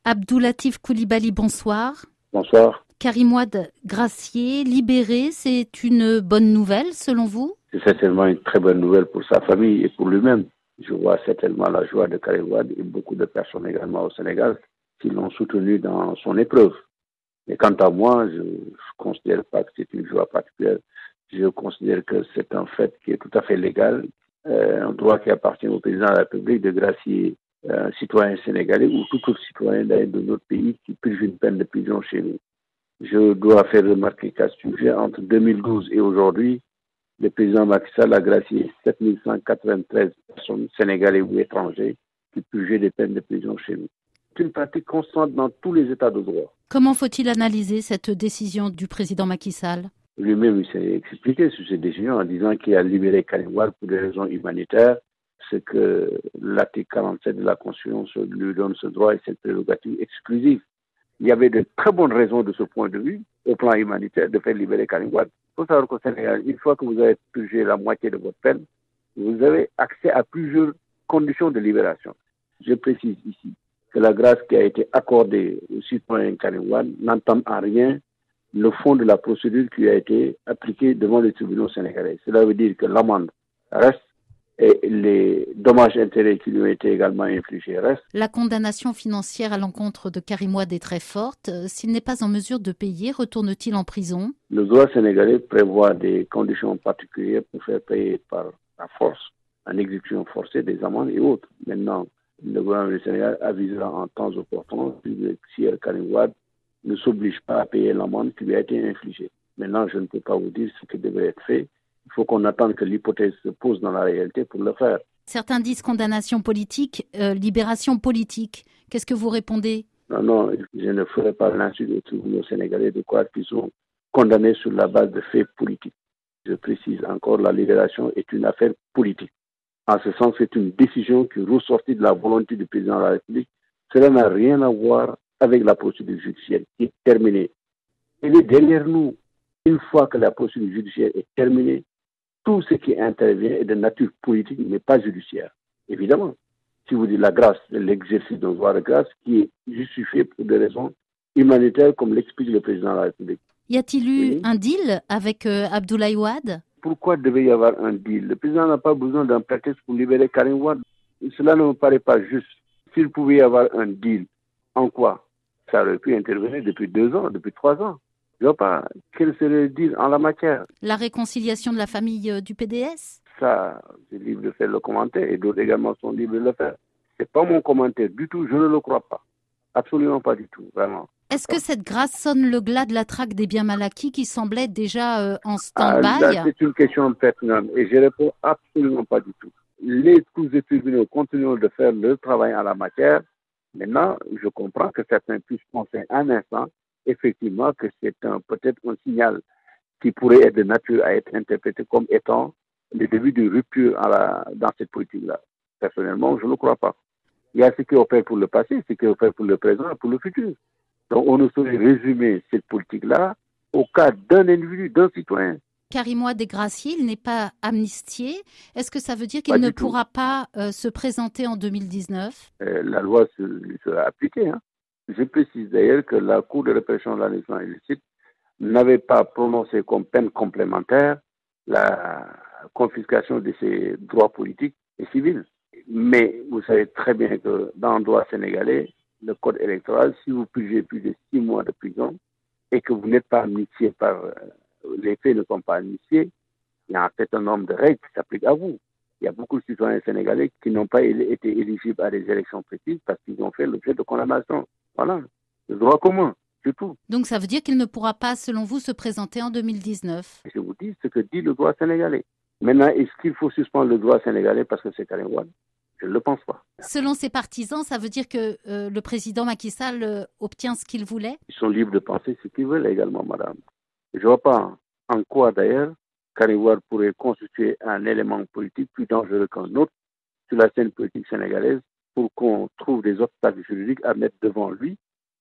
Abdoulatif Coulibaly, bonsoir. Bonsoir. Karim Wade gracié, libéré, c'est une bonne nouvelle selon vous? C'est certainement une très bonne nouvelle pour sa famille et pour lui-même. Je vois certainement la joie de Karim Wade et beaucoup de personnes également au Sénégal qui l'ont soutenu dans son épreuve. Et quant à moi, je ne considère pas que c'est une joie particulière. Je considère que c'est un fait qui est tout à fait légal, un droit qui appartient au président de la République de gracier un citoyen sénégalais ou tout autre citoyen de notre pays qui purge une peine de prison chez nous. Je dois faire remarquer qu'à ce sujet, entre 2012 et aujourd'hui, le président Macky Sall a gracié 7193 personnes sénégalais ou étrangers qui purgeaient des peines de prison chez nous. C'est une pratique constante dans tous les États de droit. Comment faut-il analyser cette décision du président Macky Sall? Lui-même, il s'est expliqué sur cette décision en disant qu'il a libéré Karim Wade pour des raisons humanitaires, ce que l'article 47 de la Constitution lui donne ce droit et cette prérogative exclusive. Il y avait de très bonnes raisons de ce point de vue, au plan humanitaire, de faire libérer Karim Wade. Il faut savoir qu'au Sénégal, une fois que vous avez purgé la moitié de votre peine, vous avez accès à plusieurs conditions de libération. Je précise ici que la grâce qui a été accordée au citoyen Karim Wade n'entame en rien le fond de la procédure qui a été appliquée devant les tribunaux sénégalais. Cela veut dire que l'amende reste et les dommages-intérêts qui lui ont été également infligés restent. La condamnation financière à l'encontre de Karim Wade est très forte. S'il n'est pas en mesure de payer, retourne-t-il en prison? Le droit sénégalais prévoit des conditions particulières pour faire payer par la force, en exécution forcée des amendes et autres. Maintenant, le gouvernement du Sénégal avisera en temps opportun si Karim Wade ne s'oblige pas à payer l'amende qui lui a été infligée. Maintenant, je ne peux pas vous dire ce qui devrait être fait. Il faut qu'on attende que l'hypothèse se pose dans la réalité pour le faire. Certains disent condamnation politique, libération politique. Qu'est-ce que vous répondez? Non, je ne ferai pas l'insulte aux tribunaux sénégalais de croire qu'ils sont condamnés sur la base de faits politiques. Je précise encore, la libération est une affaire politique. En ce sens, c'est une décision qui ressortit de la volonté du président de la République. Cela n'a rien à voir avec la procédure judiciaire qui est terminée. Elle est derrière nous. Une fois que la procédure judiciaire est terminée, tout ce qui intervient est de nature politique, mais pas judiciaire. Évidemment, si vous dites la grâce, l'exercice d'un droit de grâce qui est justifié pour des raisons humanitaires, comme l'explique le président de la République. Y a-t-il eu un deal avec Abdoulaye Wade? Pourquoi devait y avoir un deal? Le président n'a pas besoin d'un prétexte pour libérer Karim Wade. Cela ne me paraît pas juste. S'il pouvait y avoir un deal, en quoi? Ça aurait pu intervenir depuis 2 ans, depuis 3 ans. Je ne vois pas quel serait le deal en la matière. La réconciliation de la famille du PDS? Ça, c'est libre de faire le commentaire et d'autres également sont libres de le faire. Ce n'est pas mon commentaire du tout, je ne le crois pas. Absolument pas du tout, vraiment. Est-ce que cette grâce sonne le glas de la traque des biens mal acquis qui semblait déjà en stand-by? C'est une question pertinente et je réponds absolument pas du tout. Les cours et tribunaux continuent de faire leur travail en la matière. Maintenant, je comprends que certains puissent penser un instant, effectivement, que c'est peut-être un signal qui pourrait être de nature à être interprété comme étant le début de rupture dans cette politique-là. Personnellement, je ne le crois pas. Il y a ce qui opère pour le passé, ce qui opère pour le présent et pour le futur. Donc, on ne saurait résumer cette politique-là au cas d'un individu, d'un citoyen. Karim Wade est gracié, il n'est pas amnistié. Est-ce que ça veut dire qu'il ne pourra pas se présenter en 2019? La loi lui sera appliquée. Hein. Je précise d'ailleurs que la Cour de répression de l'enrichissement illicite n'avait pas prononcé comme peine complémentaire la confiscation de ses droits politiques et civils. Mais vous savez très bien que dans le droit sénégalais, le code électoral, si vous purgez plus de 6 mois de prison et que vous n'êtes pas amnistié par les faits ne sont pas amnistiés, il y a un certain nombre de règles qui s'appliquent à vous. Il y a beaucoup de citoyens sénégalais qui n'ont pas été éligibles à des élections précises parce qu'ils ont fait l'objet de condamnation. Voilà, le droit commun, c'est tout. Donc ça veut dire qu'il ne pourra pas, selon vous, se présenter en 2019? Je vous dis ce que dit le droit sénégalais. Maintenant, est-ce qu'il faut suspendre le droit sénégalais parce que c'est Karim Wade? Je ne le pense pas. Selon ses partisans, ça veut dire que le président Macky Sall obtient ce qu'il voulait? Ils sont libres de penser ce qu'ils veulent également, madame. Je ne vois pas en quoi, d'ailleurs, Karim Wade pourrait constituer un élément politique plus dangereux qu'un autre sur la scène politique sénégalaise pour qu'on trouve des obstacles juridiques à mettre devant lui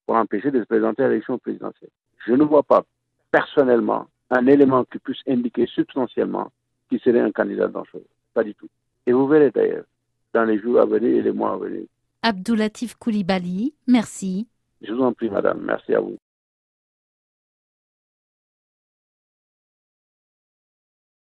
pour empêcher de se présenter à l'élection présidentielle. Je ne vois pas, personnellement, un élément qui puisse indiquer substantiellement qu'il serait un candidat dangereux. Pas du tout. Et vous verrez d'ailleurs, dans les jours à venir et les mois à venir, Abdoulatif Coulibaly, merci. Je vous en prie, madame. Merci à vous.